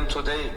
them today.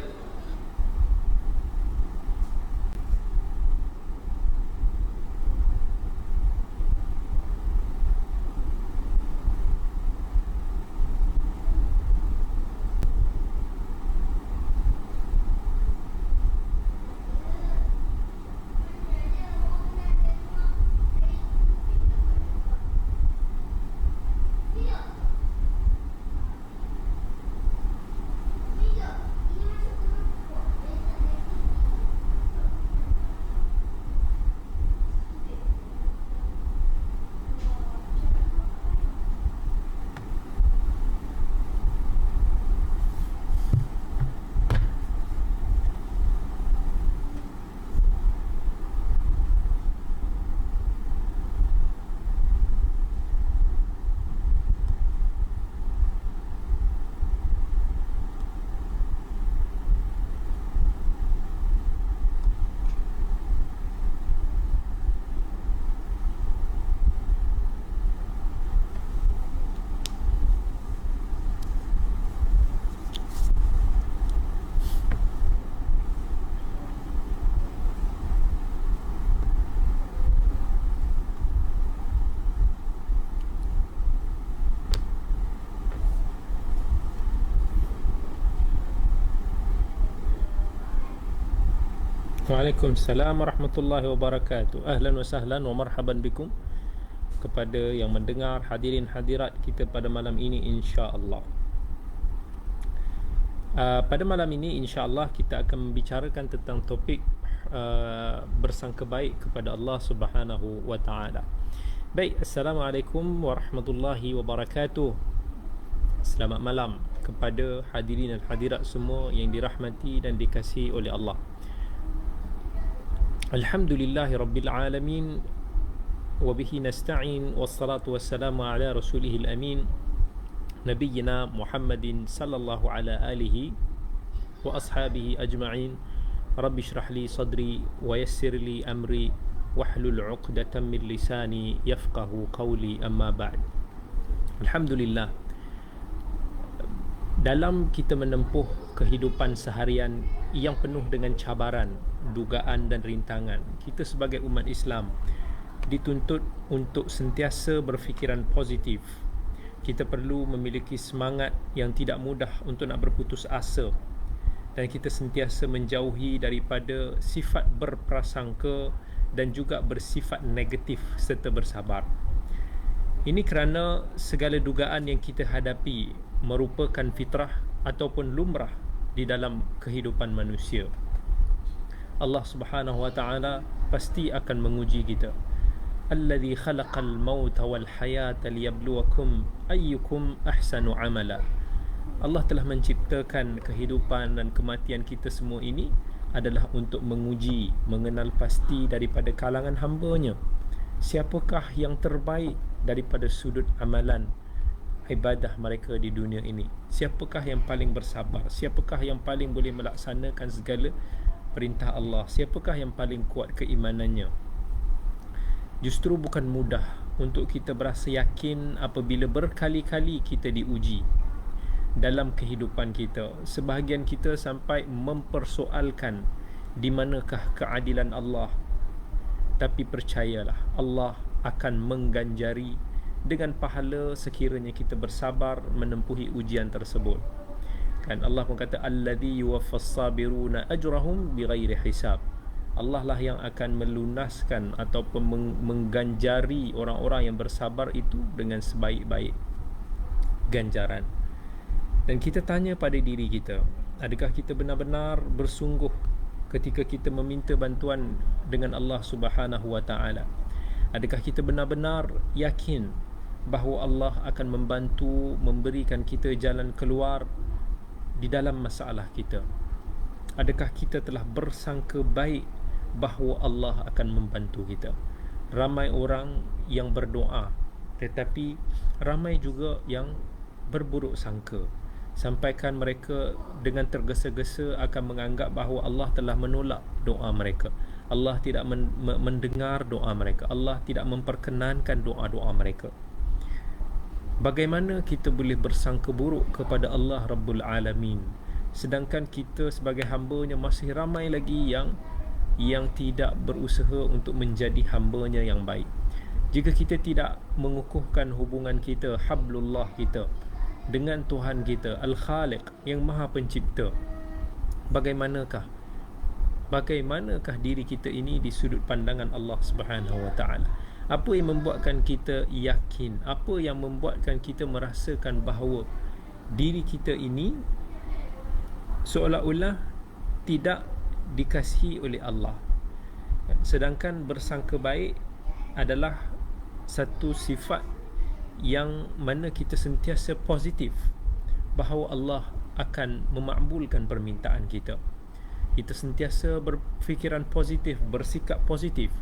Waalaikumsalam warahmatullahi wabarakatuh. Ahlan wa sahlan wa marhaban bikum kepada yang mendengar, hadirin hadirat kita pada malam ini, insya-Allah. Pada malam ini insya-Allah kita akan membicarakan tentang topik bersangka baik kepada Allah Subhanahu wa taala. Baik, assalamualaikum warahmatullahi wabarakatuh. Selamat malam kepada hadirin dan hadirat semua yang dirahmati dan dikasihi oleh Allah. Alhamdulillahi Rabbil Alamin, wabihi nasta'in, wassalatu wassalamu ala rasulihil amin, Nabiyyina Muhammadin sallallahu ala alihi wa ashabihi ajma'in. Rabbi shrah li sadri wa yassir li amri wahlul 'uqdatam min lisani yafqahu qawli, amma ba'd. Alhamdulillah, dalam kita menempuh kehidupan seharian yang penuh dengan cabaran, dugaan dan rintangan, kita sebagai umat Islam dituntut untuk sentiasa berfikiran positif. Kita perlu memiliki semangat yang tidak mudah untuk nak berputus asa, dan kita sentiasa menjauhi daripada sifat berprasangka dan juga bersifat negatif serta bersabar. Ini kerana segala dugaan yang kita hadapi merupakan fitrah ataupun lumrah di dalam kehidupan manusia. Allah Subhanahu wa taala pasti akan menguji kita. Allazi khalaqal mauta wal hayata liyabluwakum ayyukum ahsanu amala. Allah telah menciptakan kehidupan dan kematian kita semua ini adalah untuk menguji, mengenal pasti daripada kalangan hamba-Nya siapakah yang terbaik daripada sudut amalan ibadah mereka di dunia ini. Siapakah yang paling bersabar? Siapakah yang paling boleh melaksanakan segala perintah Allah? Siapakah yang paling kuat keimanannya? Justru bukan mudah untuk kita berasa yakin apabila berkali-kali kita diuji dalam kehidupan kita. Sebahagian kita sampai mempersoalkan di manakah keadilan Allah. Tapi percayalah, Allah akan mengganjari dengan pahala sekiranya kita bersabar menempuhi ujian tersebut. Kan Allah pun kata, allazi yuwaffas sabiruna ajrahum bighairi hisab. Allah lah yang akan melunaskan ataupun mengganjari orang-orang yang bersabar itu dengan sebaik-baik ganjaran. Dan kita tanya pada diri kita, adakah kita benar-benar bersungguh ketika kita meminta bantuan dengan Allah Subhanahu wa taala? Adakah kita benar-benar yakin bahawa Allah akan membantu, memberikan kita jalan keluar di dalam masalah kita? Adakah kita telah bersangka baik bahawa Allah akan membantu kita? Ramai orang yang berdoa, tetapi ramai juga yang berburuk sangka, sampaikan mereka dengan tergesa-gesa akan menganggap bahawa Allah telah menolak doa mereka. Allah tidak mendengar doa mereka. Allah tidak memperkenankan doa-doa mereka. Bagaimana kita boleh bersangka buruk kepada Allah Rabbul Alamin, sedangkan kita sebagai hamba-Nya masih ramai lagi yang tidak berusaha untuk menjadi hamba-Nya yang baik. Jika kita tidak mengukuhkan hubungan kita, hablullah kita, dengan Tuhan kita, Al-Khaliq, yang Maha Pencipta, bagaimanakah diri kita ini di sudut pandangan Allah Subhanahu wa taala? Apa yang membuatkan kita yakin? Apa yang membuatkan kita merasakan bahawa diri kita ini seolah-olah tidak dikasihi oleh Allah? Sedangkan bersangka baik adalah satu sifat yang mana kita sentiasa positif bahawa Allah akan memakbulkan permintaan kita. Kita sentiasa berfikiran positif, bersikap positif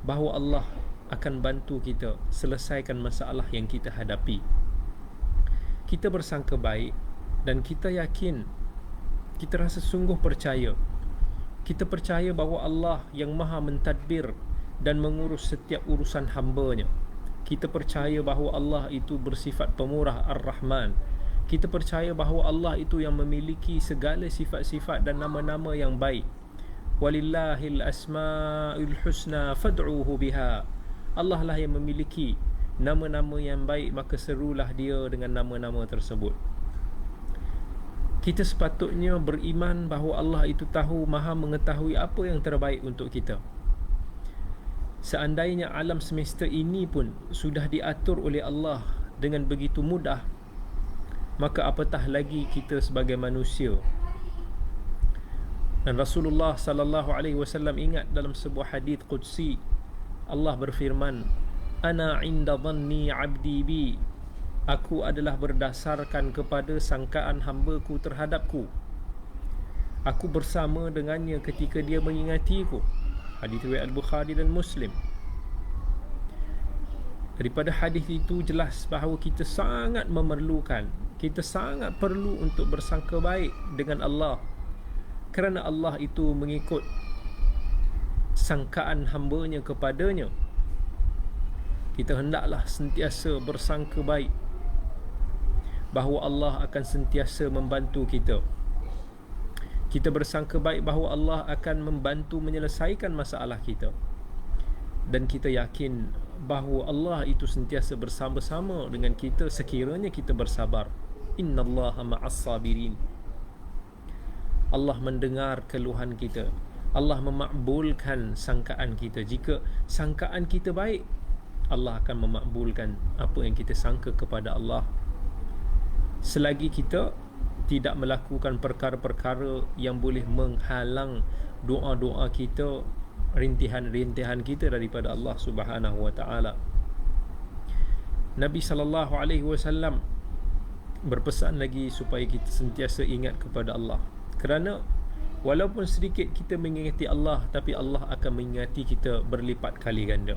bahawa Allah akan bantu kita selesaikan masalah yang kita hadapi. Kita bersangka baik dan kita yakin, kita rasa sungguh percaya. Kita percaya bahawa Allah yang Maha mentadbir dan mengurus setiap urusan hamba-Nya. Kita percaya bahawa Allah itu bersifat pemurah, Ar-Rahman. Kita percaya bahawa Allah itu yang memiliki segala sifat-sifat dan nama-nama yang baik. Walillahil asma'ul husna fad'uhu biha. Allah lah yang memiliki nama-nama yang baik, maka serulah Dia dengan nama-nama tersebut. Kita sepatutnya beriman bahawa Allah itu tahu, Maha mengetahui apa yang terbaik untuk kita. Seandainya alam semesta ini pun sudah diatur oleh Allah dengan begitu mudah, maka apatah lagi kita sebagai manusia. Dan Rasulullah sallallahu alaihi wasallam ingat dalam sebuah hadis qudsi, Allah berfirman, "Ana 'inda dhanni 'abdi bi." Aku adalah berdasarkan kepada sangkaan hamba-Ku terhadapku. Aku bersama dengannya ketika dia mengingatiku. Hadis riwayat Al-Bukhari dan Muslim. Daripada hadis itu jelas bahawa kita sangat memerlukan, kita sangat perlu untuk bersangka baik dengan Allah, kerana Allah itu mengikut sangkaan hamba-Nya kepadanya. Kita hendaklah sentiasa bersangka baik bahawa Allah akan sentiasa membantu kita. Kita bersangka baik bahawa Allah akan membantu menyelesaikan masalah kita. Dan kita yakin bahawa Allah itu sentiasa bersama-sama dengan kita sekiranya kita bersabar. Innallaha ma'as sabirin. Allah mendengar keluhan kita. Allah memakbulkan sangkaan kita. Jika sangkaan kita baik, Allah akan memakbulkan apa yang kita sangka kepada Allah. Selagi kita tidak melakukan perkara-perkara yang boleh menghalang doa-doa kita, rintihan-rintihan kita daripada Allah Subhanahu wa taala. Nabi sallallahu alaihi wasallam berpesan lagi supaya kita sentiasa ingat kepada Allah. Kerana walaupun sedikit kita mengingati Allah, tapi Allah akan mengingati kita berlipat kali ganda.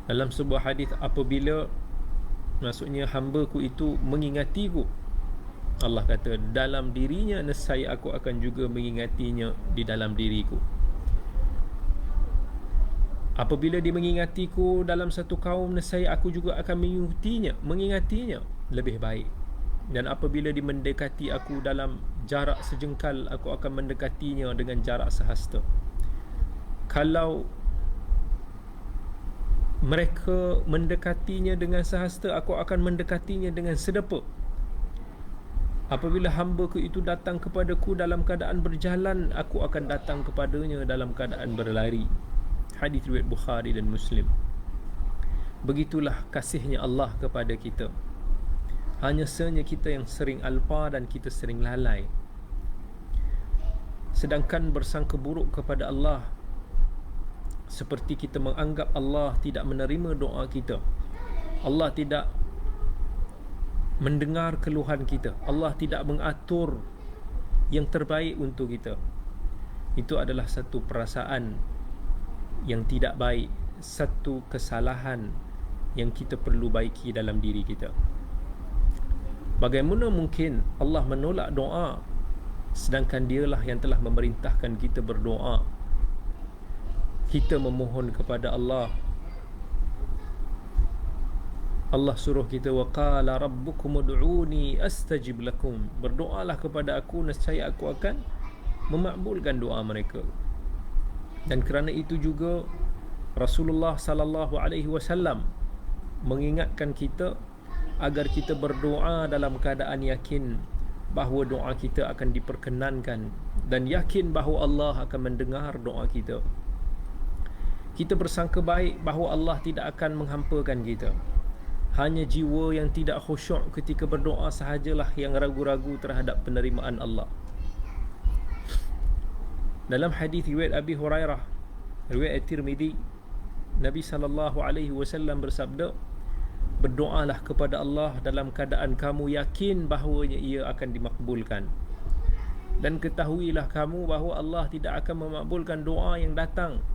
Dalam sebuah hadis, apabila maksudnya hamba-Ku itu mengingatiku, Allah kata dalam dirinya nescaya aku akan juga mengingatinya di dalam diriku. Apabila dia mengingatiku dalam satu kaum, nescaya aku juga akan mengingatinya lebih baik. Dan apabila dia mendekati aku dalam jarak sejengkal, aku akan mendekatinya dengan jarak sehasta. Kalau mereka mendekatinya dengan sehasta, aku akan mendekatinya dengan sedepa. Apabila hamba-Ku itu datang kepadaku dalam keadaan berjalan, aku akan datang kepadanya dalam keadaan berlari. Hadis riwayat Bukhari dan Muslim. Begitulah kasihnya Allah kepada kita. Hanya sahaja kita yang sering alpa dan kita sering lalai. Sedangkan bersangka buruk kepada Allah, seperti kita menganggap Allah tidak menerima doa kita, Allah tidak mendengar keluhan kita, Allah tidak mengatur yang terbaik untuk kita. Itu adalah satu perasaan yang tidak baik, satu kesalahan yang kita perlu baiki dalam diri kita. Bagaimana mungkin Allah menolak doa sedangkan Dialah yang telah memerintahkan kita berdoa? Kita memohon kepada Allah Allah suruh kita, wa qala rabbukum ud'uni astajib lakum, berdoalah kepada aku nescaya aku akan memakbulkan doa mereka. Dan kerana itu juga Rasulullah sallallahu alaihi wasallam mengingatkan kita agar kita berdoa dalam keadaan yakin bahawa doa kita akan diperkenankan dan yakin bahawa Allah akan mendengar doa kita. Kita bersangka baik bahawa Allah tidak akan menghampakan kita. Hanya jiwa yang tidak khusyuk ketika berdoa sahajalah yang ragu-ragu terhadap penerimaan Allah. Dalam hadis riwayat Abi Hurairah, riwayat Tirmizi, Nabi sallallahu alaihi wasallam bersabda, berdoalah kepada Allah dalam keadaan kamu yakin bahawa ia akan dimakbulkan. Dan ketahuilah kamu bahawa Allah tidak akan memakbulkan doa yang datang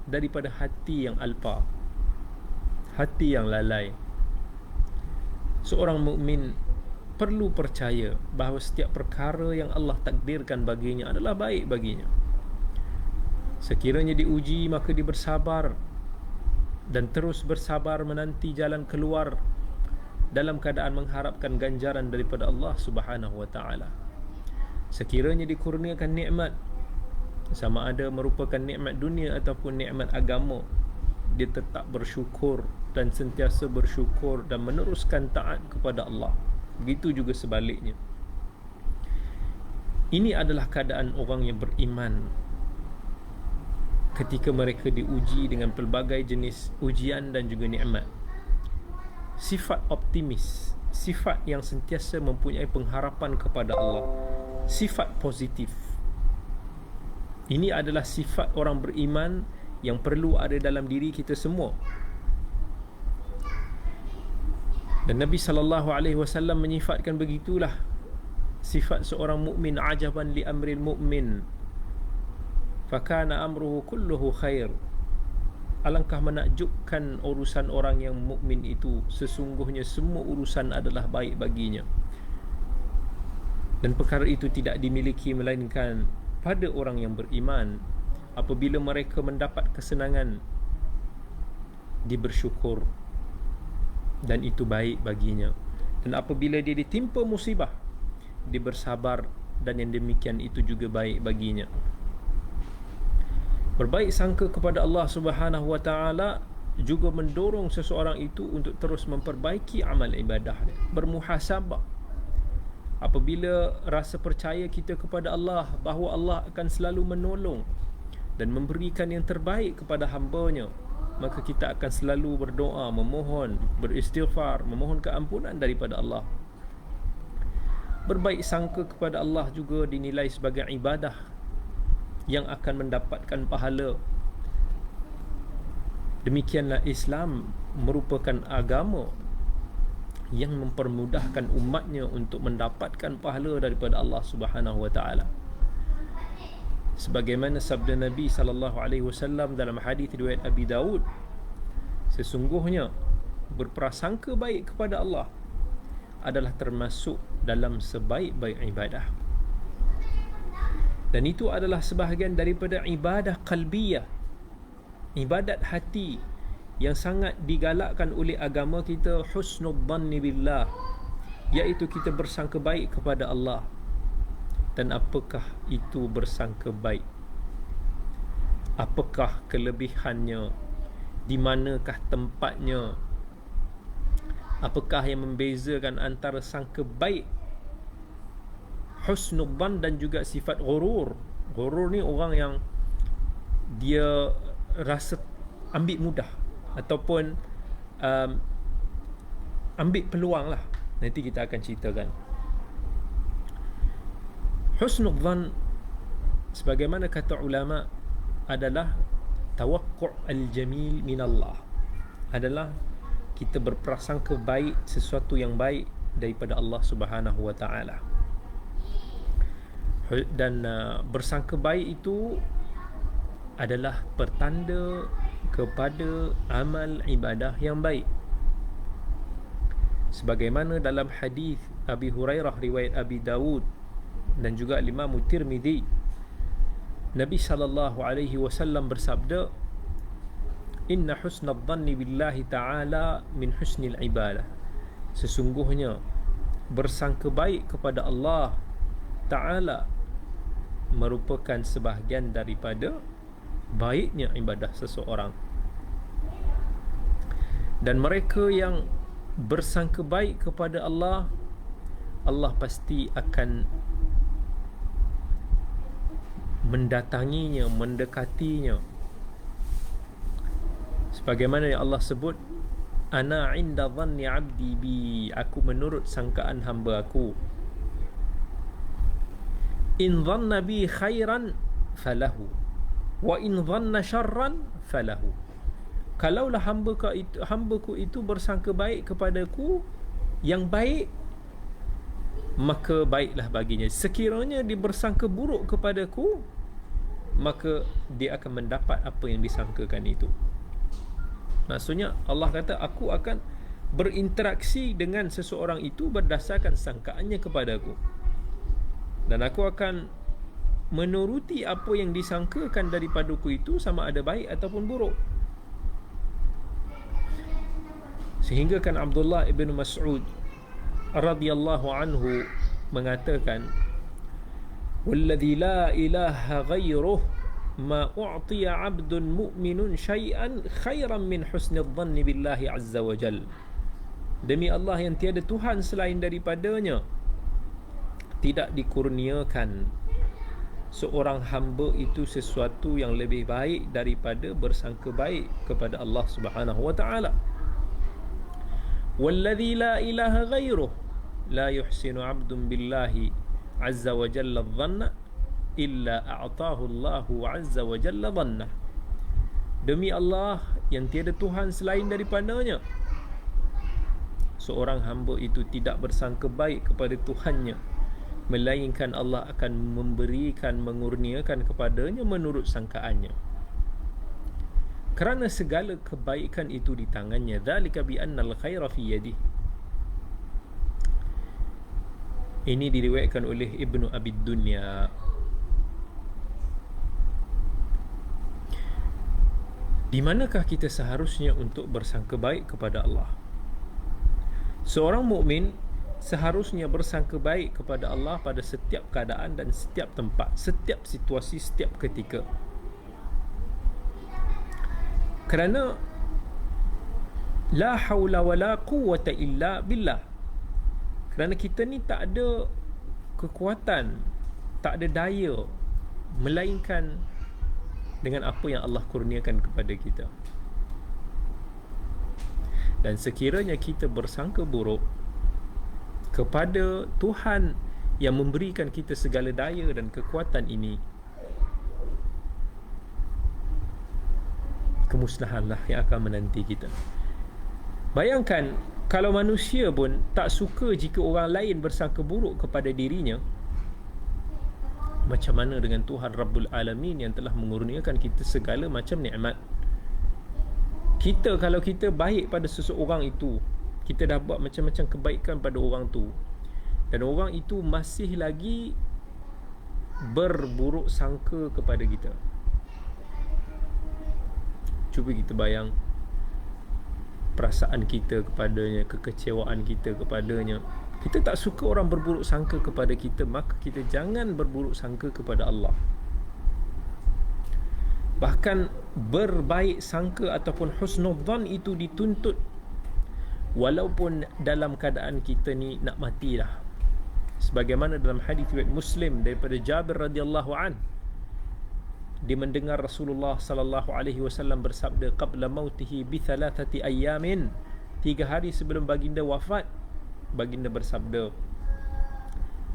daripada hati yang alpa, hati yang lalai. Seorang mukmin perlu percaya bahawa setiap perkara yang Allah takdirkan baginya adalah baik baginya. Sekiranya diuji, maka dia bersabar dan terus bersabar menanti jalan keluar dalam keadaan mengharapkan ganjaran daripada Allah Subhanahu wa taala. Sekiranya dikurniakan nikmat, sama ada merupakan nikmat dunia ataupun nikmat agama, dia tetap bersyukur dan sentiasa bersyukur dan meneruskan taat kepada Allah. Begitu juga sebaliknya. Ini adalah keadaan orang yang beriman ketika mereka diuji dengan pelbagai jenis ujian dan juga nikmat. Sifat optimis, sifat yang sentiasa mempunyai pengharapan kepada Allah, sifat positif. Ini adalah sifat orang beriman yang perlu ada dalam diri kita semua. Dan Nabi sallallahu alaihi wasallam menyifatkan begitulah sifat seorang mukmin, ajaban li amril mukmin fakana amruhu kulluhu khair. Alangkah menakjubkan urusan orang yang mukmin itu, sesungguhnya semua urusan adalah baik baginya. Dan perkara itu tidak dimiliki melainkan pada orang yang beriman. Apabila mereka mendapat kesenangan, dia bersyukur dan itu baik baginya. Dan apabila dia ditimpa musibah, dia bersabar dan yang demikian itu juga baik baginya. Berbaik sangka kepada Allah Subhanahu wa taala juga mendorong seseorang itu untuk terus memperbaiki amal ibadah dia, bermuhasabah. Apabila rasa percaya kita kepada Allah bahawa Allah akan selalu menolong dan memberikan yang terbaik kepada hamba-Nya, maka kita akan selalu berdoa, memohon, beristighfar, memohon keampunan daripada Allah. Berbaik sangka kepada Allah juga dinilai sebagai ibadah yang akan mendapatkan pahala. Demikianlah Islam merupakan agama yang mempermudahkan umatnya untuk mendapatkan pahala daripada Allah Subhanahu wa taala. Sebagaimana sabda Nabi sallallahu alaihi wasallam dalam hadis riwayat Abi Daud, sesungguhnya berprasangka baik kepada Allah adalah termasuk dalam sebaik-baik ibadah. Dan itu adalah sebahagian daripada ibadah qalbiyah, ibadat hati yang sangat digalakkan oleh agama kita, husnul dhanni billah, iaitu kita bersangka baik kepada Allah. Dan apakah itu bersangka baik? Apakah kelebihannya? Di manakah tempatnya? Apakah yang membezakan antara sangka baik, husnul dhan, dan juga sifat ghurur? Ghurur ni orang yang dia rasa ambil mudah ataupun ambil peluang lah. Nanti kita akan ceritakan. Husnul dhan, sebagaimana kata ulama, adalah tawaqq' al-jamil min Allah, adalah kita berprasangka baik, sesuatu yang baik daripada Allah Subhanahu wa taala. Dan bersangka baik itu adalah pertanda kepada amal ibadah yang baik. Sebagaimana dalam hadis Abi Hurairah riwayat Abi Daud dan juga Imam Tirmizi, Nabi sallallahu alaihi wasallam bersabda, inna husnadh dhanni billahi ta'ala min husnil ibadah. Sesungguhnya bersangka baik kepada Allah Ta'ala merupakan sebahagian daripada baiknya ibadah seseorang. Dan mereka yang bersangka baik kepada Allah, Allah pasti akan mendatanginya, mendekatinya. Sebagaimana yang Allah sebut, ana inda dhanni 'abdi bi, aku menurut sangkaan hamba aku. In dhanna bi khairan falahu wa in dhanna syarran falahu. Kalaulah hambaku itu bersangka baik kepadaku yang baik, maka baiklah baginya. Sekiranya dia bersangka buruk kepadaku, maka dia akan mendapat apa yang disangkakan itu. Maksudnya Allah kata, aku akan berinteraksi dengan seseorang itu berdasarkan sangkaannya kepadaku, dan aku akan menuruti apa yang disangkakan daripadaku itu, sama ada baik ataupun buruk. Sehingga kan Abdullah ibn Mas'ud radhiyallahu anhu mengatakan, walladhi la ilaha ghairuh ma u'tiya 'abdun mu'minun syai'an khairan min husnil dhanni billahi azza wa jal. Demi Allah yang tiada Tuhan selain daripadanya, tidak dikurniakan seorang hamba itu sesuatu yang lebih baik daripada bersangka baik kepada Allah Subhanahu wa taala. Walladhi la ilaha ghairuh la yuhsinu 'abdun billahi azza wa jalla dhanna illa a'tahu Allahu azza wa jalla dhanna. Demi Allah yang tiada Tuhan selain daripadanya, seorang hamba itu tidak bersangka baik kepada Tuhannya, melainkan Allah akan memberikan, mengurniakan kepadanya menurut sangkaannya. Kerana segala kebaikan itu di tangannya. Dzalika bi annal khaira fi yadihi. Ini diriwayatkan oleh Ibnu Abi Dunya. Di manakah kita seharusnya untuk bersangka baik kepada Allah? Seorang mukmin seharusnya bersangka baik kepada Allah pada setiap keadaan dan setiap tempat, setiap situasi, setiap ketika. Kerana la haula wala quwwata illa billah. Kerana kita ni tak ada kekuatan, tak ada daya, melainkan dengan apa yang Allah kurniakan kepada kita. Dan sekiranya kita bersangka buruk kepada Tuhan yang memberikan kita segala daya dan kekuatan ini, kemusnahanlah yang akan menanti kita. Bayangkan kalau manusia pun tak suka jika orang lain bersangka buruk kepada dirinya, macam mana dengan Tuhan Rabbul Alamin yang telah mengurniakan kita segala macam nikmat? Kita, kalau kita baik pada seseorang itu, kita dah buat macam-macam kebaikan pada orang tu, dan orang itu masih lagi berburuk sangka kepada kita, cuba kita bayang perasaan kita kepadanya, kekecewaan kita kepadanya. Kita tak suka orang berburuk sangka kepada kita, maka kita jangan berburuk sangka kepada Allah. Bahkan berbaik sangka ataupun husnudzan itu dituntut walaupun dalam keadaan kita ni nak mati dah. Sebagaimana dalam hadis riwayat Muslim daripada Jabir radhiyallahu an, dia mendengar Rasulullah sallallahu alaihi wasallam bersabda qabla mautihi bi thalathati ayamin, 3 hari sebelum baginda wafat, baginda bersabda,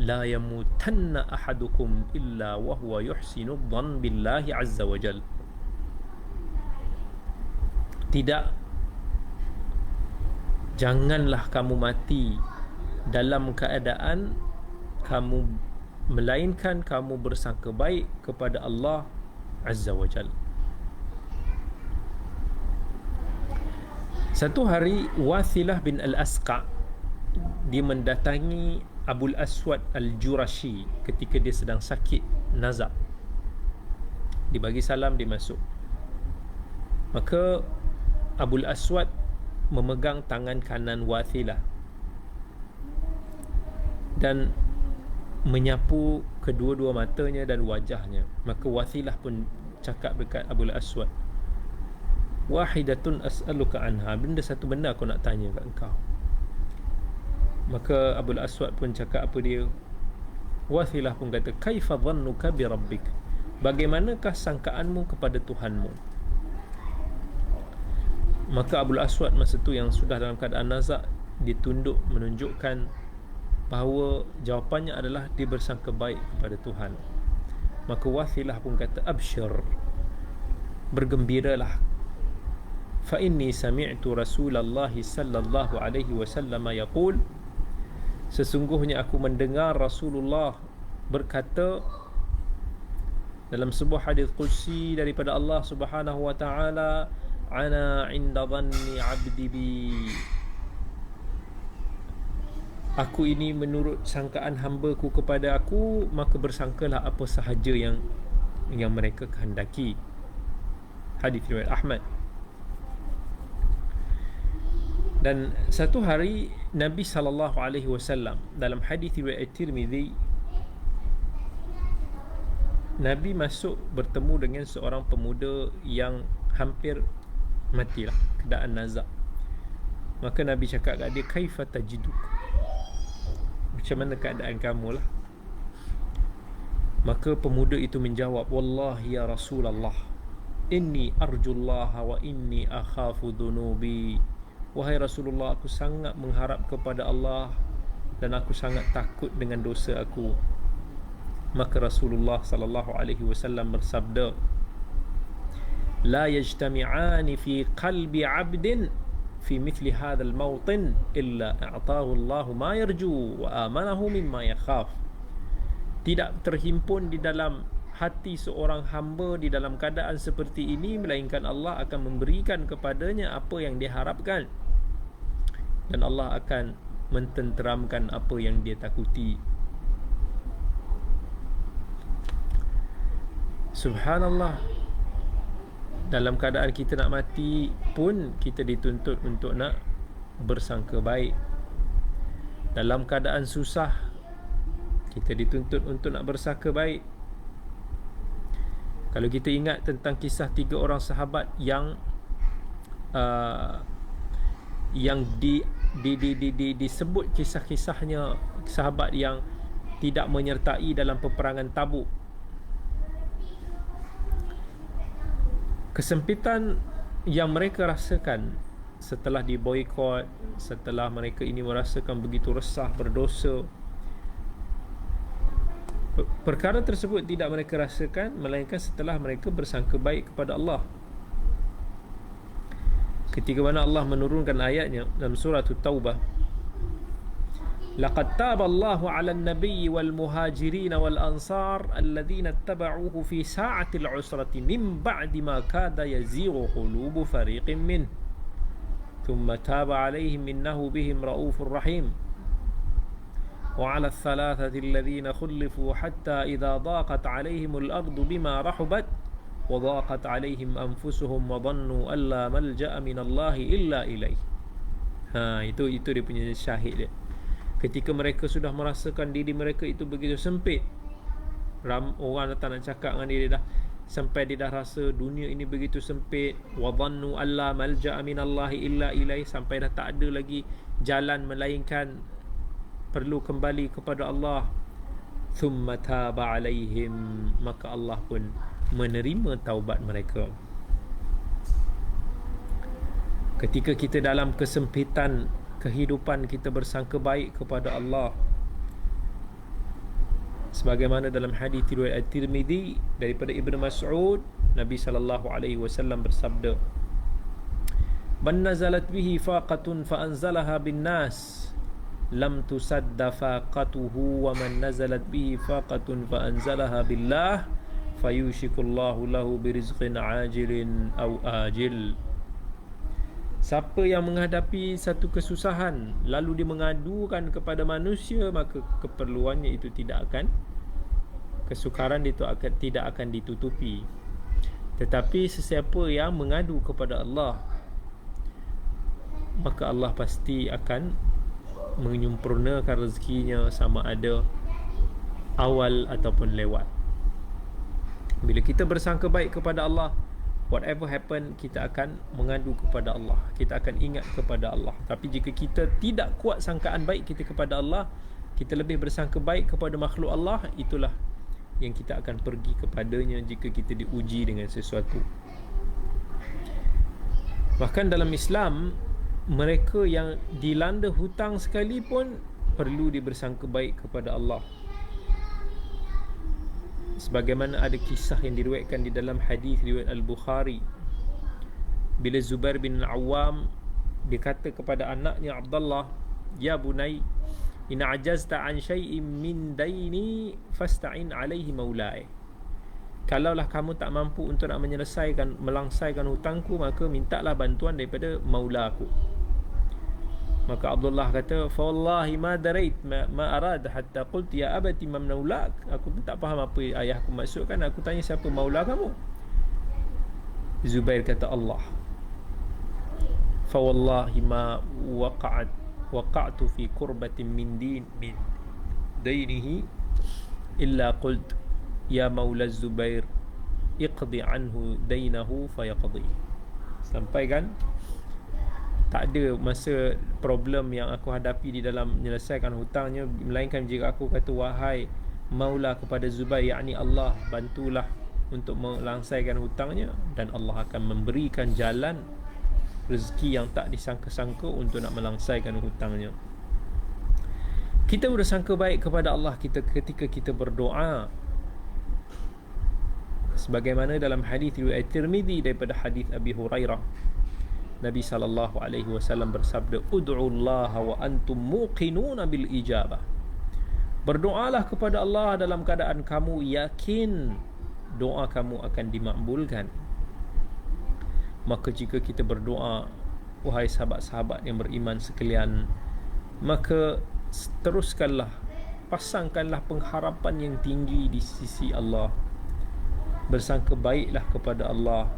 la yamutanna ahadukum illa wa huwa yuhsinu dhann billahi azza wa jal. Tidak, janganlah kamu mati dalam keadaan kamu, melainkan kamu bersangka baik kepada Allah azza wa jal. Satu hari Wathilah bin Al-Asqa, dia mendatangi Abul Aswad Al-Jurashi ketika dia sedang sakit nazak. Dia bagi salam, dia masuk. Maka Abul Aswad memegang tangan kanan Wathilah dan menyapu kedua-dua matanya dan wajahnya. Maka Wathilah pun cakap dekat Abul Aswad, wahidatun as'aluka anha, satu benda aku nak tanya kat engkau. Maka Abul Aswad pun cakap apa dia? Wathilah pun kata, kaifa dhannuka bi rabbik, bagaimanakah sangkaanmu kepada Tuhanmu? Maka Abul Aswad masa tu yang sudah dalam keadaan nazak, ditunduk menunjukkan bahawa jawapannya adalah dia bersangka baik kepada Tuhan. Maka Wathilah pun kata, absyir, bergembiralah, fa inni sami'tu Rasulullah sallallahu alaihi wasallam yaqul, sesungguhnya aku mendengar Rasulullah berkata dalam sebuah hadis qudsi daripada Allah Subhanahu wa taala, ana 'inda dhanni 'abdi bi, aku ini menurut sangkaan hamba-Ku kepada aku, maka bersangkalah apa sahaja yang mereka kehendaki. Hadis riwayat Ahmad. Dan satu hari Nabi SAW dalam hadis riwayat Tirmizi, Nabi masuk bertemu dengan seorang pemuda yang hampir matilah, keadaan nazak. Maka Nabi cakap kat dia, kaifa tajiduk, macam mana keadaan kamu lah? Maka pemuda itu menjawab, wallahi ya Rasulullah, inni arjullaha wa inni akhafu dhunubi, wahai Rasulullah, aku sangat mengharap kepada Allah dan aku sangat takut dengan dosa aku. Maka Rasulullah sallallahu alaihi wasallam bersabda, la yajtami'ani fi qalbi 'abdin fi mithli hadzal mawtin illa a'tahu Allah ma yarju wa amanahu mimma yakhaf. Tidak terhimpun di dalam hati seorang hamba di dalam keadaan seperti ini, melainkan Allah akan memberikan kepadanya apa yang diharapkan dan Allah akan mententeramkan apa yang dia takuti. Subhanallah, dalam keadaan kita nak mati pun kita dituntut untuk nak bersangka baik. Dalam keadaan susah kita dituntut untuk nak bersangka baik. Kalau kita ingat tentang kisah 3 orang sahabat yang disebut kisah-kisahnya sahabat yang tidak menyertai dalam peperangan Tabuk. Kesempitan yang mereka rasakan setelah diboikot, setelah mereka ini merasakan begitu resah, berdosa, perkara tersebut tidak mereka rasakan melainkan setelah mereka bersangka baik kepada Allah. Ketika mana Allah menurunkan ayatnya dalam surah At-Taubah, laqad taballahu 'alan nabiyyi wal muhajirin wal ansar alladhina ittaba'uhu fi sa'atil 'usrati min ba'di ma kada yazighu qulubu fariqin min thumma taba 'alaihim innahu bihim ra'ufur rahim wa 'ala ath-thalathati alladhina khulifu hatta idha daqat 'alaihim al-ardu bima rahabat wa daqat 'alaihim anfusuhum wa dhannu alla malja'a min Allah illa ilaih. Itu dia punya syahid dia. Ketika mereka sudah merasakan diri mereka itu begitu sempit, orang datang nak cakap dengan dia dah, sampai dia dah rasa dunia ini begitu sempit, wa dhannu alla malja'a minallahi illa ilaih, sampai dah tak ada lagi jalan melainkan perlu kembali kepada Allah. Thumma taba alaihim, maka Allah pun menerima taubat mereka. Ketika kita dalam kesempitan kehidupan, kita bersangka baik kepada Allah, sebagaimana dalam hadis riwayat At-Tirmizi daripada Ibnu Mas'ud, Nabi sallallahu alaihi wasallam bersabda, man nazalat bihi faqatun fa anzalaha bin nas lam tusadda faqatuhu wa man nazalat bihi faqatun fa anzalaha billah fayushikullahu lahu birizqin ajilin aw ajil. Siapa yang menghadapi satu kesusahan lalu dia mengadukan kepada manusia, maka keperluannya itu kesukaran itu tidak akan ditutupi. Tetapi sesiapa yang mengadu kepada Allah, maka Allah pasti akan menyempurnakan rezekinya, sama ada awal ataupun lewat. Bila kita bersangka baik kepada Allah, whatever happen, kita akan mengadu kepada Allah, kita akan ingat kepada Allah. Tapi jika kita tidak kuat sangkaan baik kita kepada Allah, kita lebih bersangka baik kepada makhluk Allah, itulah yang kita akan pergi kepadanya jika kita diuji dengan sesuatu. Bahkan dalam Islam, mereka yang dilanda hutang sekalipun perlu dibersangka baik kepada Allah. Sebagaimana ada kisah yang diriwayatkan di dalam hadis riwayat Al-Bukhari, bila Zubair bin Al-Awwam dia kata kepada anaknya Abdullah, "Ya bunai, in ajazta an syai'in min daini fasta'in alaihi maulai." Kalaulah kamu tak mampu untuk nak melangsaikan hutangku, maka mintalah bantuan daripada maulaku. Maka Abdullah kata, "Fa wallahi ma darait ma arad hatta qult ya abati man maulak." Aku pun tak faham apa ayahku maksudkan, aku tanya siapa maula kamu. Zubair kata, "Allah." "Fa wallahi ma waqa'tu fi qurbatin min dainihi illa qult ya maula Zubair iqdi anhu dainahu fayaqdi." Sampai kan tak ada masa problem yang aku hadapi di dalam menyelesaikan hutangnya, melainkan jika aku kata, "Wahai maula kepada Zubair," yakni Allah, bantulah untuk melangsaikan hutangnya, dan Allah akan memberikan jalan rezeki yang tak disangka-sangka untuk nak melangsaikan hutangnya. Kita bersangka baik kepada Allah kita ketika kita berdoa, sebagaimana dalam hadis riwayat Tirmizi daripada hadis Abi Hurairah, Nabi SAW bersabda, "Ud'ullaha wa antum muqinuna bil ijabah." Berdoalah kepada Allah dalam keadaan kamu yakin doa kamu akan dimakbulkan. Maka jika kita berdoa, wahai sahabat-sahabat yang beriman sekalian, maka teruskanlah, pasangkanlah pengharapan yang tinggi di sisi Allah. Bersangka baiklah kepada Allah,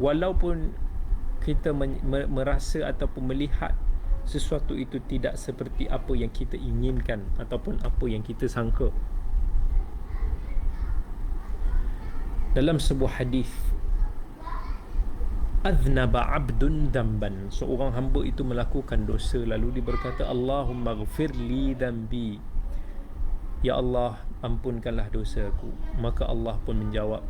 walaupun kita merasa ataupun melihat sesuatu itu tidak seperti apa yang kita inginkan ataupun apa yang kita sangka. Dalam sebuah hadis, "Aznaba 'abdun dhanban." Seorang hamba itu melakukan dosa, lalu dia berkata, "Allahumma ghfir li dhanbi." Ya Allah, ampunkanlah dosaku. Maka Allah pun menjawab,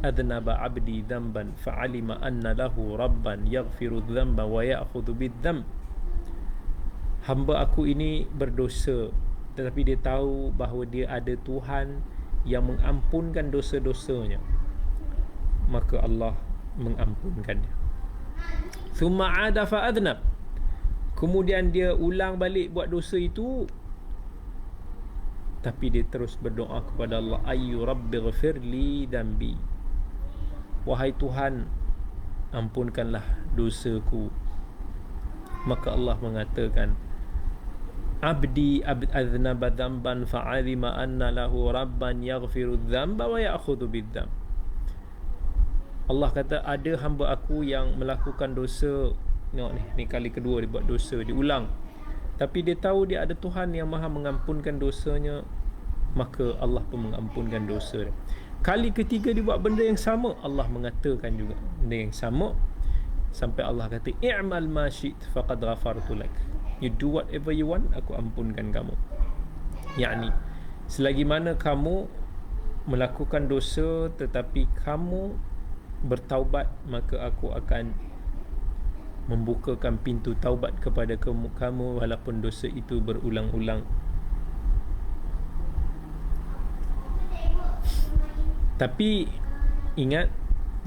"Adnaba 'abdi dhanban fa'alima anna lahu rabban yaghfiru dhanba wa ya'khudhu bidh-dhanb." Hamba aku ini berdosa, tetapi dia tahu bahawa dia ada Tuhan yang mengampunkan dosa-dosanya, maka Allah mengampunkannya. Thumma 'ada fa'adnab. Kemudian dia ulang balik buat dosa itu, tapi dia terus berdoa kepada Allah, "Ayyu rabbi ghfirli dhanbi." Wahai Tuhan, ampunkanlah dosaku. Maka Allah mengatakan, "Abdi aznaba dhanban fa'alima anna lahu rabban yaghfiru dhanba wa ya'khudhu bidh-dhanb." Allah kata, ada hamba aku yang melakukan dosa. Tengok ni kali kedua dia buat dosa, dia ulang. Tapi dia tahu dia ada Tuhan yang maha mengampunkan dosanya, maka Allah pun mengampunkan dosa dia. Kali ketiga dia buat benda yang sama, Allah mengatakan juga benda yang sama, sampai Allah kata, "I'mal ma syi't faqad ghafartu lak." You do whatever you want, aku ampunkan kamu. Yakni, selagi mana kamu melakukan dosa tetapi kamu bertaubat, maka aku akan membukakan pintu taubat kepada kamu walaupun dosa itu berulang-ulang. Tapi ingat,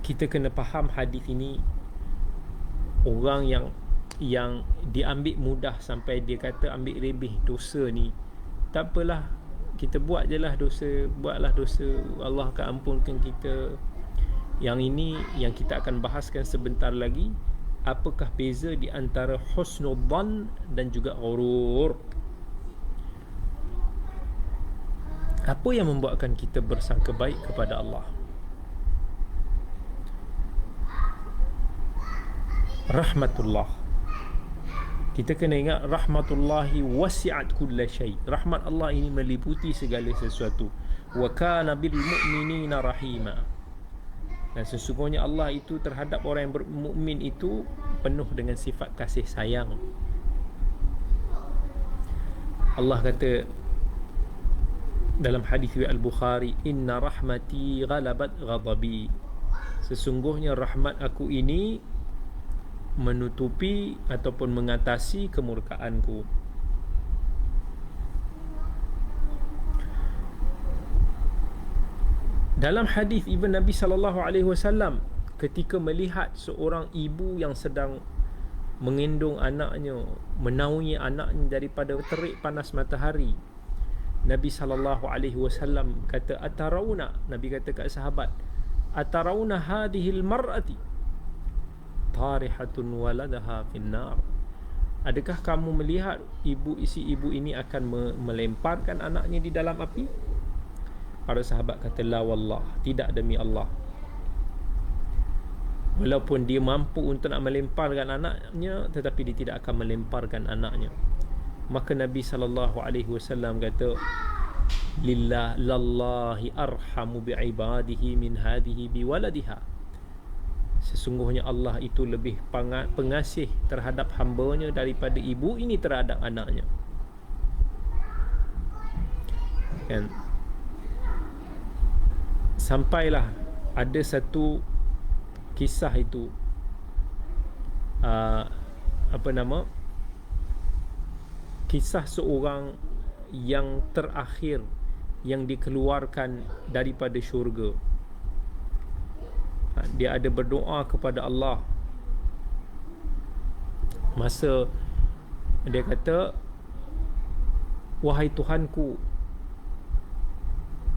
kita kena faham hadis ini, orang yang diambil mudah sampai dia kata ambil remeh dosa ni, tak apalah, kita buat je lah dosa, buatlah dosa, Allah akan ampunkan kita. Yang ini yang kita akan bahaskan sebentar lagi. Apakah beza di antara husnudzan dan juga ghurur? Apa yang membuatkan kita bersangka baik kepada Allah? Rahmatullah. Kita kena ingat rahmatullahi wasi'at kulla syai. Rahmat Allah ini meliputi segala sesuatu. Wa kana bil mu'minina rahima. Dan sesungguhnya Allah itu terhadap orang yang bermukmin itu penuh dengan sifat kasih sayang. Allah kata dalam hadis Al-Bukhari, inna rahmati ghalabat ghadabi. Sesungguhnya rahmat aku ini menutupi ataupun mengatasi kemurkaanku. Dalam hadis Ibn Nabi SAW, ketika melihat seorang ibu yang sedang mengandung anaknya, menaungi anaknya daripada terik panas matahari, Nabi SAW kata, atarawna, Nabi kata kat sahabat, atarawna hadihil mar'ati tarihatun waladaha finnar. Adakah kamu melihat isi ibu ini akan melemparkan anaknya di dalam api? Para sahabat kata, la wallah, tidak demi Allah. Walaupun dia mampu untuk nak melemparkan anaknya, tetapi dia tidak akan melemparkan anaknya. Maka Nabi SAW kata, lillahi arhamu bi'ibadihi min hadihi biwaladiha. Sesungguhnya Allah itu lebih pengasih terhadap hambanya daripada ibu ini terhadap anaknya. Kan? Sampailah ada satu kisah itu, kisah seorang yang terakhir yang dikeluarkan daripada syurga. Dia ada berdoa kepada Allah. Masa dia kata, wahai Tuhanku,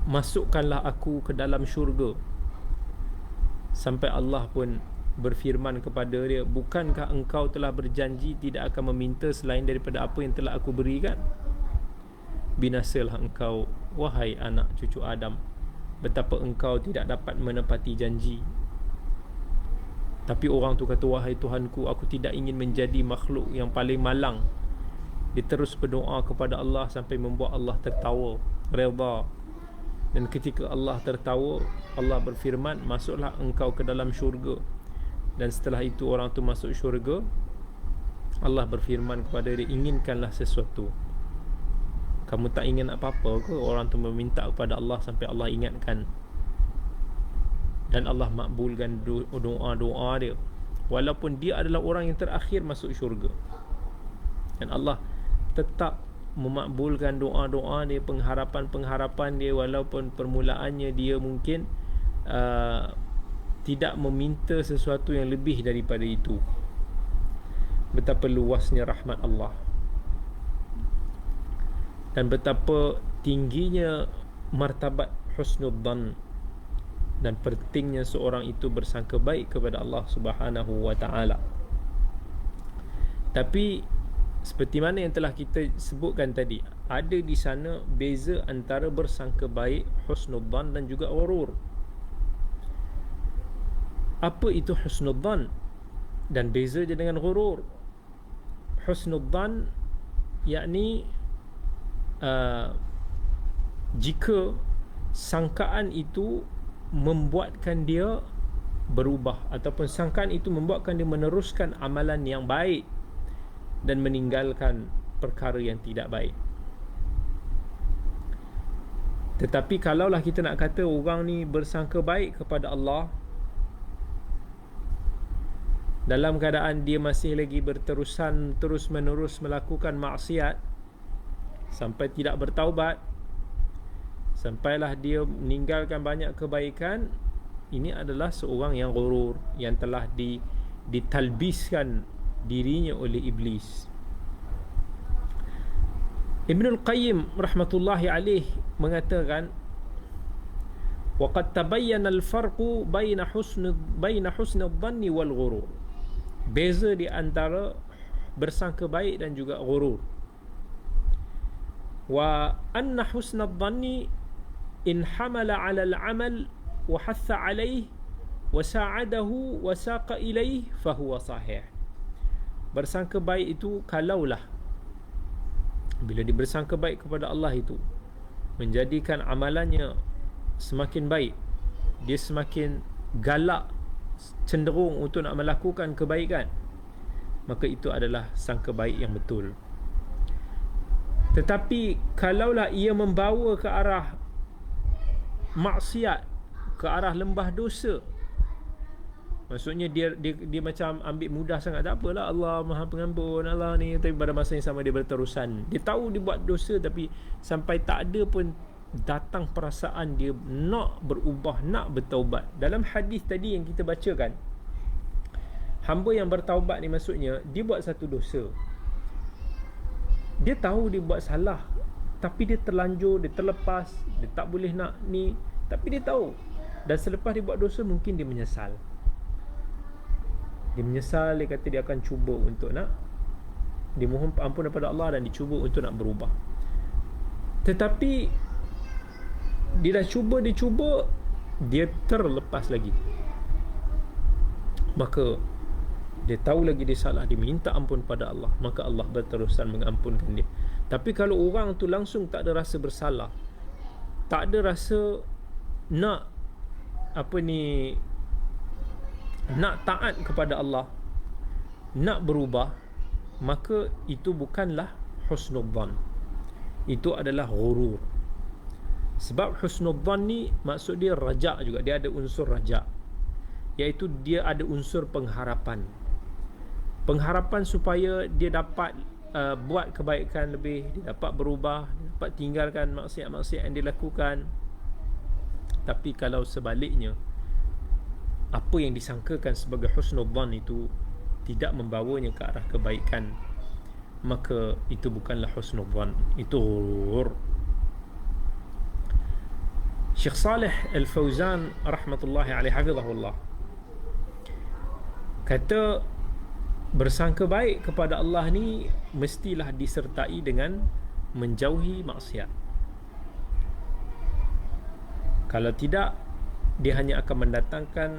masukkanlah aku ke dalam syurga. Sampai Allah pun berfirman kepada dia, bukankah engkau telah berjanji tidak akan meminta selain daripada apa yang telah aku berikan? Binasalah engkau, wahai anak cucu Adam, betapa engkau tidak dapat menepati janji. Tapi orang tu kata, wahai Tuhanku, aku tidak ingin menjadi makhluk yang paling malang. Dia terus berdoa kepada Allah sampai membuat Allah tertawa, redha. Dan ketika Allah tertawa, Allah berfirman, masuklah engkau ke dalam syurga. Dan setelah itu orang tu masuk syurga, Allah berfirman kepada dia, inginkanlah sesuatu. Kamu tak ingin apa-apa ke? Orang tu meminta kepada Allah sampai Allah ingatkan. Dan Allah makbulkan doa-doa dia, walaupun dia adalah orang yang terakhir masuk syurga. Dan Allah tetap memakbulkan doa-doa dia, pengharapan-pengharapan dia, walaupun permulaannya dia mungkin tidak meminta sesuatu yang lebih daripada itu. Betapa luasnya rahmat Allah dan betapa tingginya martabat husnudzan dan pentingnya seorang itu bersangka baik kepada Allah Subhanahu wa taala. Tapi seperti mana yang telah kita sebutkan tadi, ada di sana beza antara bersangka baik, husnudzan, dan juga ghurur. Apa itu husnudzan dan beza dia dengan ghurur? Husnudzan yakni jika sangkaan itu membuatkan dia berubah, ataupun sangkaan itu membuatkan dia meneruskan amalan yang baik dan meninggalkan perkara yang tidak baik. Tetapi kalaulah kita nak kata orang ni bersangka baik kepada Allah dalam keadaan dia masih lagi berterusan terus menerus melakukan maksiat sampai tidak bertaubat, sampailah dia meninggalkan banyak kebaikan, ini adalah seorang yang ghurur, yang telah ditalbiskan dirinya oleh iblis. Ibnul Qayyim rahmatullahi alaih mengatakan, waqad tabayyana al-farqu baina husni adh-dhanni wal ghurur. Beza di antara bersangka baik dan juga ghurur. Wa anna husna adh-dhanni in hamala 'ala al-'amal wa hatha 'alayhi wa sa'adahu wa saqa ilayhi fa huwa sahih. Bersangka baik itu kalaulah bila dia bersangka baik kepada Allah itu menjadikan amalannya semakin baik, dia semakin galak, cenderung untuk nak melakukan kebaikan, maka itu adalah sangka baik yang betul. Tetapi kalaulah ia membawa ke arah maksiat, ke arah lembah dosa, maksudnya dia macam ambil mudah sangat, tak apalah, Allah Maha Pengampun, Allah ni, tapi pada masa yang sama dia berterusan. Dia tahu dia buat dosa, tapi sampai tak ada pun datang perasaan dia nak berubah, nak bertaubat. Dalam hadis tadi yang kita bacakan, hamba yang bertaubat ni maksudnya dia buat satu dosa, dia tahu dia buat salah, tapi dia terlanjur, dia terlepas, dia tak boleh nak ni, tapi dia tahu. Dan selepas dia buat dosa, mungkin dia menyesal. Dia menyesal, dia kata dia akan cuba untuk nak, dia mohon ampun daripada Allah dan dicuba untuk nak berubah. Tetapi dia dah cuba, dia terlepas lagi. Maka dia tahu lagi dia salah, dia minta ampun pada Allah, maka Allah berterusan mengampunkan dia. Tapi kalau orang tu langsung tak ada rasa bersalah, tak ada rasa nak nak taat kepada Allah, nak berubah, maka itu bukanlah husnudzan, itu adalah ghurur. Sebab husnudzan ni maksud dia raja juga, dia ada unsur raja, iaitu dia ada unsur pengharapan supaya dia dapat buat kebaikan lebih, dia dapat berubah, dia dapat tinggalkan maksiat-maksiat yang dia lakukan. Tapi kalau sebaliknya, apa yang disangkakan sebagai husnudzan itu tidak membawanya ke arah kebaikan, maka itu bukanlah husnudzan, itu ghurur. Syekh Saleh Al-Fauzan rahmatullahi alaihi hafizahullah kata, bersangka baik kepada Allah ni mestilah disertai dengan menjauhi maksiat. Kalau tidak, dia hanya akan mendatangkan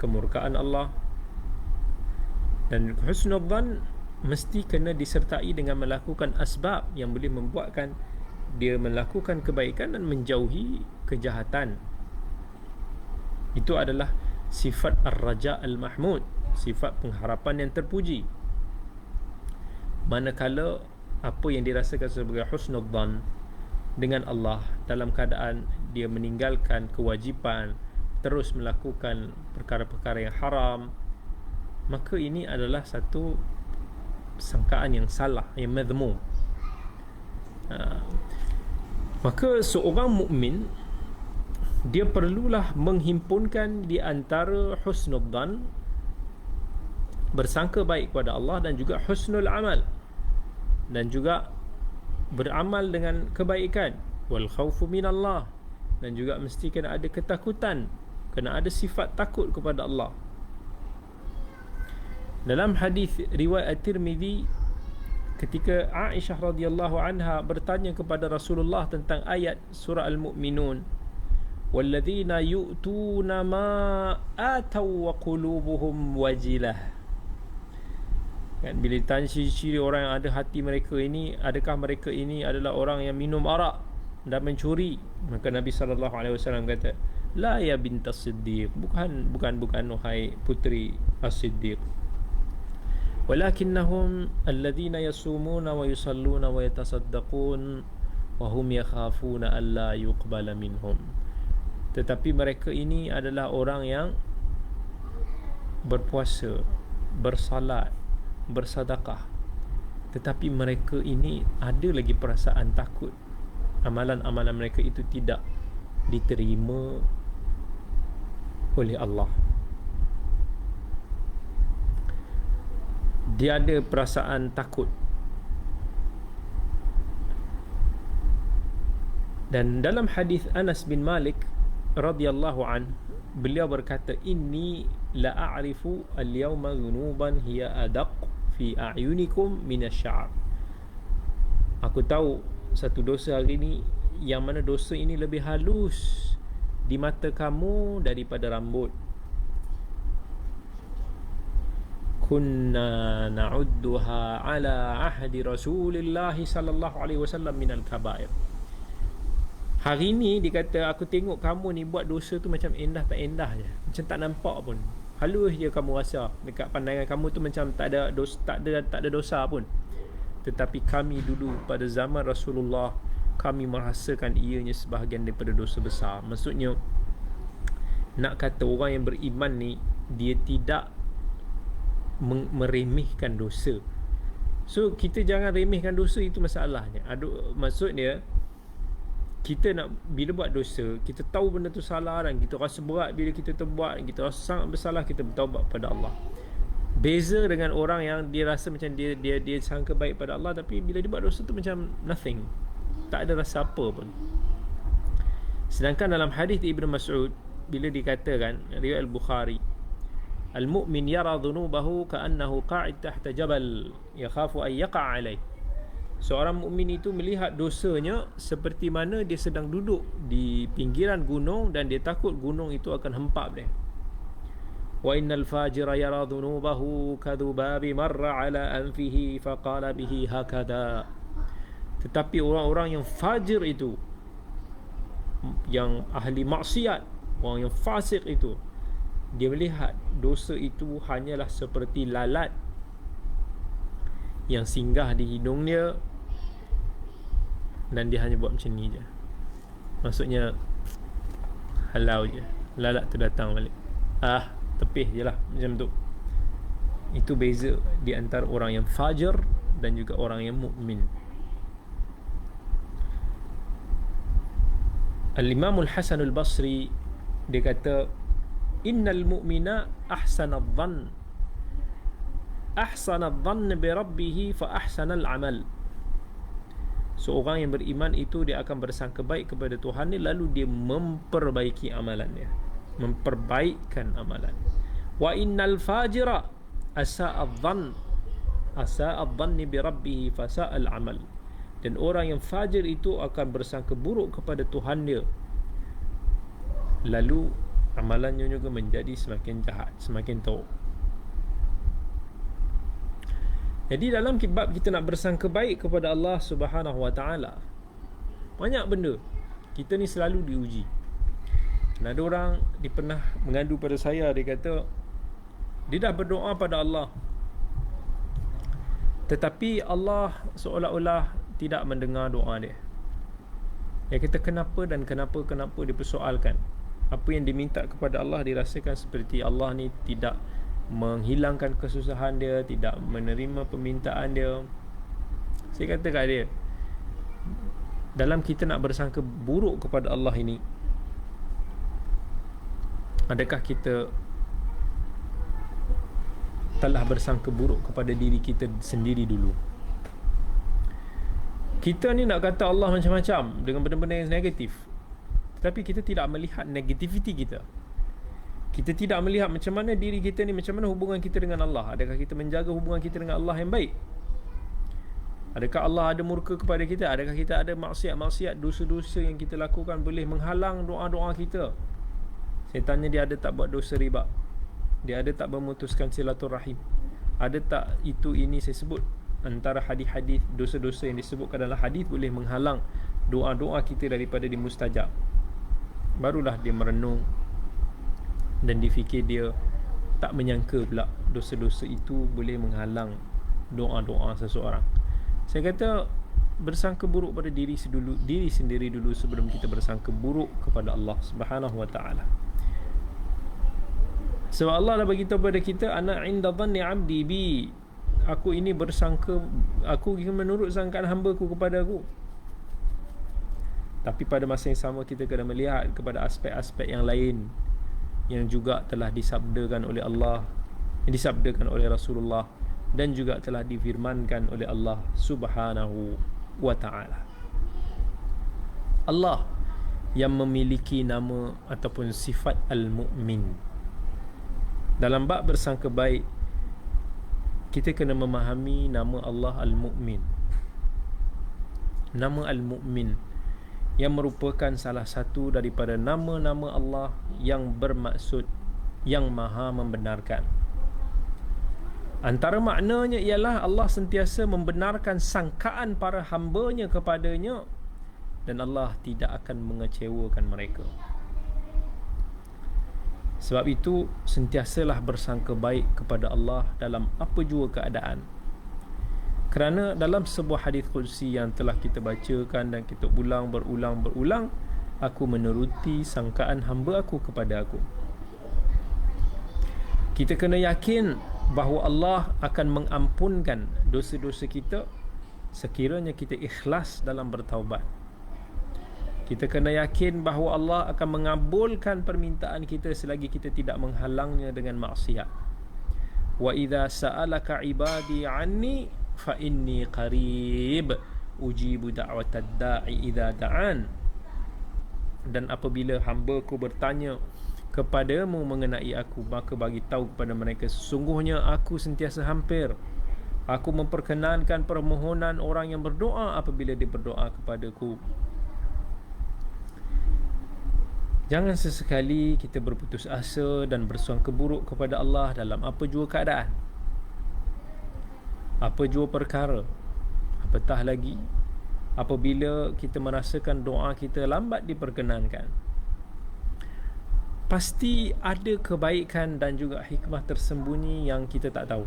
kemurkaan Allah. Dan husnudzan mesti kena disertai dengan melakukan asbab yang boleh membuatkan dia melakukan kebaikan dan menjauhi kejahatan. Itu adalah sifat ar-raja al-mahmud, sifat pengharapan yang terpuji. Manakala apa yang dirasakan sebagai husnudzan dengan Allah dalam keadaan dia meninggalkan kewajipan, terus melakukan perkara-perkara yang haram, maka ini adalah satu sangkaan yang salah, yang madhmum. Maka seorang mukmin dia perlulah menghimpunkan di antara husnudzan, bersangka baik kepada Allah, dan juga husnul amal, dan juga beramal dengan kebaikan, wal khaufu minallah, dan juga mesti kena ada ketakutan, kena ada sifat takut kepada Allah. Dalam hadis riwayat At-Tirmidzi, ketika Aisyah radhiyallahu anha bertanya kepada Rasulullah tentang ayat surah Al-Mu'minun, walladzina yu'tuna ma ataw wa qulubuhum wajilah, kan, bila ditanya ciri-ciri orang yang ada hati mereka ini, adakah mereka ini adalah orang yang minum arak dan mencuri? Maka Nabi SAW kata, la ya bintas siddiq, bukan wahai puteri as-siddiq, walakinnahum alladhina yasumuna wa yusalluna wa yatasaddaqun wa hum yakhafuna alla yuqbala minhum. Tetapi mereka ini adalah orang yang berpuasa, bersalat, bersedekah, tetapi mereka ini ada lagi perasaan takut amalan-amalan mereka itu tidak diterima oleh Allah. Dia ada perasaan takut. Dan dalam hadis Anas bin Malik radhiyallahu an, beliau berkata, inni la a'rifu al-yawma dhunuban hiya adaq fi a'yunikum min asy-sya'r. Aku tahu satu dosa hari ini yang mana dosa ini lebih halus di mata kamu daripada rambut. kunna na'udduha ala ahdi Rasulillah sallallahu alaihi wasallam minal kabair. Hari ni dia kata, aku tengok kamu ni buat dosa tu macam endah tak endah je, macam tak nampak pun, halus je kamu rasa dekat pandangan kamu tu macam tak ada dosa, tak ada dosa pun. Tetapi kami dulu pada zaman Rasulullah, kami merasakan ianya sebahagian daripada dosa besar. Maksudnya nak kata orang yang beriman ni dia tidak meremehkan dosa. So kita jangan remehkan dosa, itu masalahnya. Maksudnya kita nak, bila buat dosa, kita tahu benda tu salah dan kita rasa berat bila kita terbuat, kita rasa sangat bersalah, kita bertaubat pada Allah. Beza dengan orang yang dia rasa macam dia sangka baik pada Allah, tapi bila dia buat dosa tu macam nothing, tak ada rasa apa pun. Sedangkan dalam hadis Ibnu Mas'ud, bila dikatakan, riwayat Al-Bukhari, al-mu'min yara dhunubahu ka'annahu qa'id tahta jabal yakhafu an yaqa' alayh. Seorang mukmin itu melihat dosanya seperti mana dia sedang duduk di pinggiran gunung dan dia takut gunung itu akan hempap dia. Wa innal fajira yara dhunubahu kadhubabi marra ala anfihi faqala bihi hakadha. Tetapi orang-orang yang fajir itu, yang ahli maksiat, orang yang fasik itu, dia melihat dosa itu hanyalah seperti lalat yang singgah di hidung dia dan dia hanya buat macam ni je. Maksudnya halau je, lalat tu datang balik, tepih je lah, macam tu. Itu beza di antara orang yang fajir dan juga orang yang mukmin. Al-Imam Al-Hasan Al-Basri dia kata, innal mu'mina ahsana adh-dhann bi rabbih fa ahsana al-amal. Seorang yang beriman itu dia akan bersangka baik kepada Tuhan dia, lalu dia memperbaiki amalannya, memperbaikkan amalan. Wa innal fajira asa'a adh-dhann bi rabbih fa sa'a al-amal. Dan orang yang fajir itu akan bersangka buruk kepada Tuhan dia, lalu amalannya juga menjadi semakin jahat, semakin teruk. Jadi dalam bab kita nak bersangka baik kepada Allah Subhanahu Wa Taala, banyak benda kita ni selalu diuji. Dan ada orang dia pernah mengadu pada saya, dia kata dia dah berdoa pada Allah, tetapi Allah seolah-olah tidak mendengar doa dia. Dia kata kenapa dan kenapa dia persoalkan. Apa yang diminta kepada Allah dirasakan seperti Allah ni tidak menghilangkan kesusahan dia, tidak menerima permintaan dia. Saya kata kat dia, dalam kita nak bersangka buruk kepada Allah ini, adakah kita telah bersangka buruk kepada diri kita sendiri dulu? Kita ni nak kata Allah macam-macam dengan benda-benda yang negatif, tetapi kita tidak melihat negativity kita. Kita tidak melihat macam mana diri kita ni, macam mana hubungan kita dengan Allah. Adakah kita menjaga hubungan kita dengan Allah yang baik? Adakah Allah ada murka kepada kita? Adakah kita ada maksiat-maksiat, dosa-dosa yang kita lakukan boleh menghalang doa-doa kita? Saya tanya dia, ada tak buat dosa riba? Dia ada tak memutuskan silaturahim? Ada tak itu ini saya sebut antara hadis-hadis dosa-dosa yang disebutkan dalam hadis boleh menghalang doa-doa kita daripada dimustajab? Barulah dia merenung dan difikir, dia tak menyangka pula dosa-dosa itu boleh menghalang doa-doa seseorang. Saya kata bersangka buruk pada diri sendiri dulu sebelum kita bersangka buruk kepada Allah Subhanahu Wa Taala. Sebab Allah dah bagi tahu pada kita, ana inda dhanni 'abdi bi. Aku ini bersangka, aku menurut sangkaan hamba-Ku kepada aku. Tapi pada masa yang sama kita kena melihat kepada aspek-aspek yang lain yang juga telah disabdakan oleh Allah, yang disabdakan oleh Rasulullah, dan juga telah difirmankan oleh Allah Subhanahu Wa Taala. Allah yang memiliki nama ataupun sifat Al-Mu'min. Dalam bab bersangka baik, kita kena memahami nama Allah Al-Mu'min. Nama Al-Mu'min yang merupakan salah satu daripada nama-nama Allah yang bermaksud yang maha membenarkan. Antara maknanya ialah Allah sentiasa membenarkan sangkaan para hamba-Nya kepadanya dan Allah tidak akan mengecewakan mereka. Sebab itu sentiasalah bersangka baik kepada Allah dalam apa jua keadaan. Kerana dalam sebuah hadis qudsi yang telah kita bacakan dan kita ulang berulang, aku menuruti sangkaan hamba aku kepada aku. Kita kena yakin bahawa Allah akan mengampunkan dosa-dosa kita sekiranya kita ikhlas dalam bertaubat. Kita kena yakin bahawa Allah akan mengabulkan permintaan kita selagi kita tidak menghalangnya dengan maksiat. Wa idza sa'alaka ibadi anni fa inni qarib ujibu da'watad da'i idza da'an. Dan apabila hamba-Ku bertanya kepadamu mengenai aku, maka bagi tahu kepada mereka, sesungguhnya aku sentiasa hampir. Aku memperkenankan permohonan orang yang berdoa apabila dia berdoa kepadaku. Jangan sesekali kita berputus asa dan bersangka buruk kepada Allah dalam apa jua keadaan, apa jua perkara. Apatah lagi apabila kita merasakan doa kita lambat diperkenankan. Pasti ada kebaikan dan juga hikmah tersembunyi yang kita tak tahu.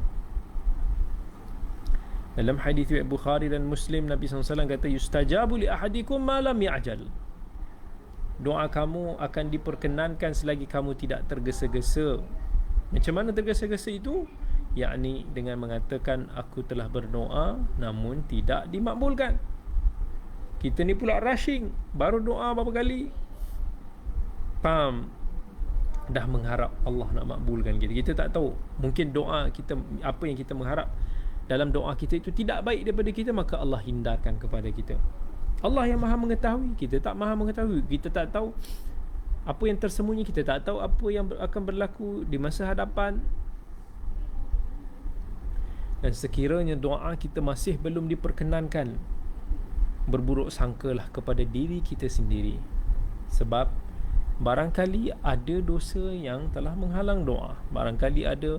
Dalam hadis riwayat Bukhari dan Muslim, Nabi SAW kata, yustajabu li ahadikum ma lam ya'jal. Doa kamu akan diperkenankan selagi kamu tidak tergesa-gesa. Macam mana tergesa-gesa itu? Yakni dengan mengatakan aku telah berdoa namun tidak dimakbulkan. Kita ni pula rushing, baru doa berapa kali, faham, dah mengharap Allah nak makbulkan kita. Kita tak tahu, mungkin doa kita, apa yang kita mengharap dalam doa kita itu tidak baik daripada kita, maka Allah hindarkan kepada kita. Allah yang maha mengetahui, kita tak maha mengetahui. Kita tak tahu apa yang tersembunyi, kita tak tahu apa yang akan berlaku di masa hadapan. Dan sekiranya doa kita masih belum diperkenankan, berburuk sangkalah kepada diri kita sendiri. Sebab barangkali ada dosa yang telah menghalang doa. Barangkali ada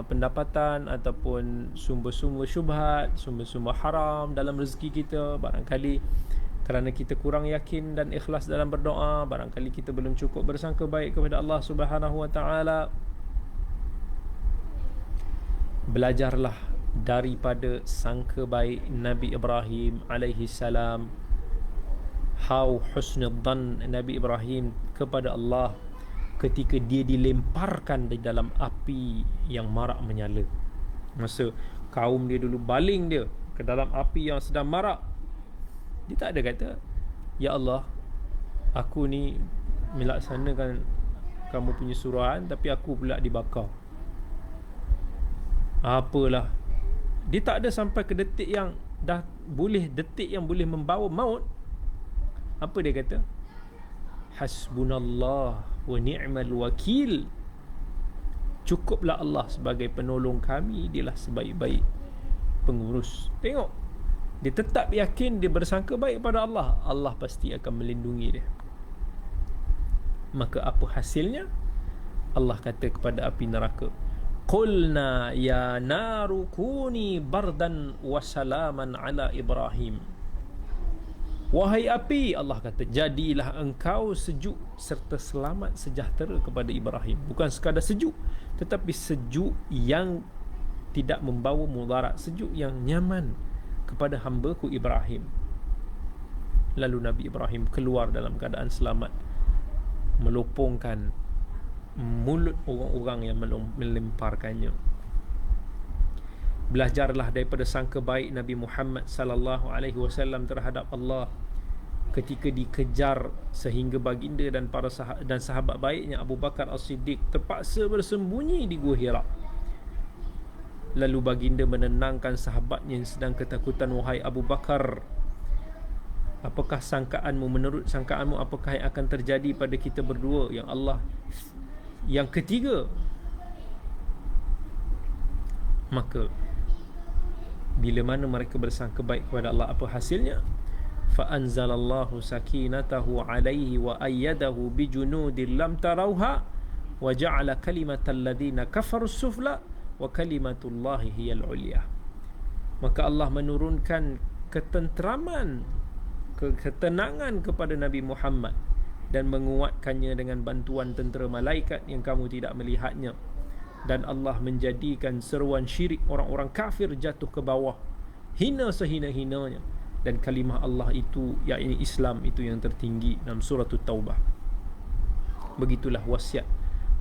pendapatan ataupun sumber-sumber syubhat, sumber-sumber haram dalam rezeki kita. Barangkali kerana kita kurang yakin dan ikhlas dalam berdoa, barangkali kita belum cukup bersangka baik kepada Allah Subhanahu wa taala. Belajarlah daripada sangka baik Nabi Ibrahim alaihi salam. How husnudzan Nabi Ibrahim kepada Allah ketika dia dilemparkan di dalam api yang marak menyala. Masa kaum dia dulu baling dia ke dalam api yang sedang marak, dia tak ada kata, ya Allah, aku ni melaksanakan kamu punya suruhan tapi aku pula dibakar. Apalah, dia tak ada sampai ke detik yang dah boleh, detik yang boleh membawa maut. Apa dia kata? Hasbunallah wa ni'mal wakil. Cukuplah Allah sebagai penolong kami, dialah sebaik-baik pengurus. Tengok, dia tetap yakin, dia bersangka baik pada Allah, Allah pasti akan melindungi dia. Maka apa hasilnya? Allah kata kepada api neraka, qulna ya naru kuni bardan wa salaman ala Ibrahim. Wahai api, Allah kata, jadilah engkau sejuk serta selamat sejahtera kepada Ibrahim. Bukan sekadar sejuk, tetapi sejuk yang tidak membawa mudarat, sejuk yang nyaman kepada hamba-Ku Ibrahim. Lalu Nabi Ibrahim keluar dalam keadaan selamat, melopongkan mulut orang-orang yang melemparkannya. Belajarlah daripada sangka baik Nabi Muhammad sallallahu alaihi wasallam terhadap Allah ketika dikejar sehingga baginda dan para sahabat baiknya Abu Bakar As-Siddiq terpaksa bersembunyi di Gua Hira. Lalu baginda menenangkan sahabatnya yang sedang ketakutan, wahai Abu Bakar, apakah sangkaanmu, menurut sangkaanmu apakah yang akan terjadi pada kita berdua, yang Allah yang ketiga? Maka bila mana mereka bersangka baik kepada Allah, apa hasilnya? Fa anzalallahu sakinatahu alaihi wa ayyadahu bijunudin lam tarauha wa ja'ala kalimatal ladzina kafaru sufla wa kalimatullahi hiyal ulya. Maka Allah menurunkan ketenteraman, ketenangan kepada Nabi Muhammad dan menguatkannya dengan bantuan tentera malaikat yang kamu tidak melihatnya. Dan Allah menjadikan seruan syirik orang-orang kafir jatuh ke bawah, hina sehina-hinanya. Dan kalimah Allah itu, yakni Islam itu yang tertinggi dalam surah Taubah. Begitulah wasiat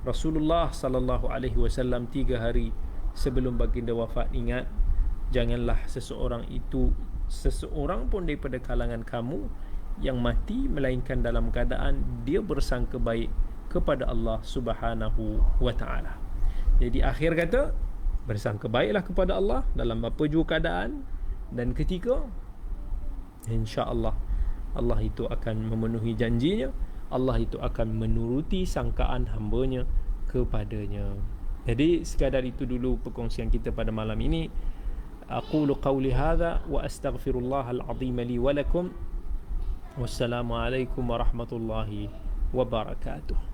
Rasulullah sallallahu alaihi wasallam 3 hari sebelum baginda wafat. Ingat, janganlah seseorang pun daripada kalangan kamu yang mati melainkan dalam keadaan dia bersangka baik kepada Allah Subhanahu wa taala. Jadi akhir kata, bersangka baiklah kepada Allah dalam apa jua keadaan, dan ketika insya-Allah Allah itu akan memenuhi janjinya, Allah itu akan menuruti sangkaan hamba-Nya kepadanya. Jadi sekadar itu dulu perkongsian kita pada malam ini. Aqulu qawli hadha wa astaghfirullahal azim li wa lakum. Wassalamualaikum warahmatullahi wabarakatuh.